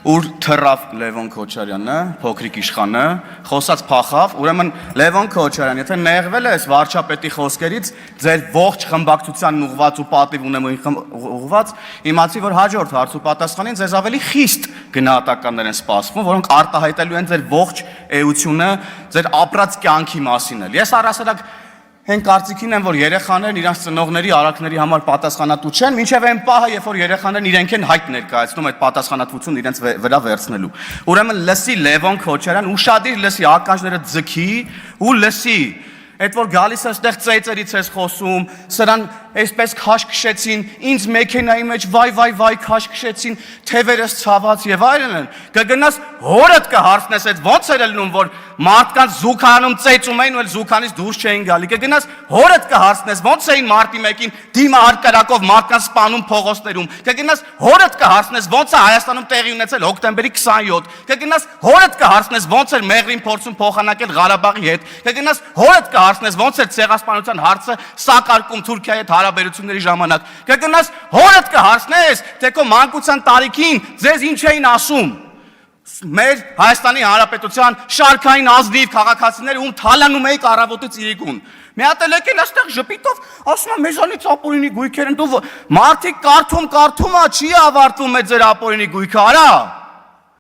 ուր թռավ Լևոն Քոչարյանը, փոքրիկ իշխանը, խոսած փախավ, ուրեմն Լևոն Քոչարյան, եթե նեղվել ես վարչապետի խոսքերից, ձեր ողջ խմբակցությանն ուղված ու պատիվ ունեմ ուղված, իմացի, որ հաջորդ հարց ու պատասխանին ձեզ ավելի խիստ գնահատականներ են սպասվում, որոնք արտահայտելու են ձեր ողջ էությունը, ձեր ապրած կյանքի մասին էլ։ Ես առասարակ Հեն կարծիքին եմ, որ երեխաներն իրանց ծնողների արարքների համար պատասխանատու չեն, մինչև այն պահը, երբ որ երեխաներն իրենք են հայտ ներկայացնում այդ պատասխանատվությունն իրենց վրա վերցնելու։ Ուրեմն լսի Լևոն Քոչարյան, ուշադիր լսի, ականջները ձգի ու լսի, այդ որ գալիս է այստեղ ծեծերից ես խոսում, սրան այսպես քաշ քշեցին, ինձ մեքենայի մեջ վայ քաշ քշեցին, թևերս ցաված եւ այլն, կգնաս հորդ կհարցնես, այդ ո՞նց էր ելնում, որ մարդկանց զուգանում ծեծում էին ու էլ զուգանից դուրս չէին գալի, կգնաս հորդ կհարցնես, ո՞նց էին մարտի 1-ին դիմը հարկարակով մարդկանց սպանում փողոցներում, կգնաս հորդ կհարցնես, ո՞նց է Հայաստանում տեղի ունեցել հոկտեմբերի 27, կգնաս հորդ կհարցնես, ո՞նց էր Մեղրին փորձում փոխանակել Ղարաբաղի հետ, կգնաս հորդ կհարցնես, ո՞նց էր ցեղասպանության հարցը սակարկում Թուրքիայի հետ հարաբերությունների ժամանակ, կգնաս հորդ կհարցնես, թե քո մանկության տարիքին ձեզ ինչ էին ասում։ Մեր Հայաստանի Հանրապետության շարքային ազնիվ քաղաքացիները ում թալանում էիք առավոտից իրիկուն։ Մի հատ էլ եկել այստեղ ժպիտով, ասում եմ մեզանից ապօրինի գույքեր են, դու մարդիկ կարդում, չի ավարտվում այդ ձեր ապօրինի գույքը, արա։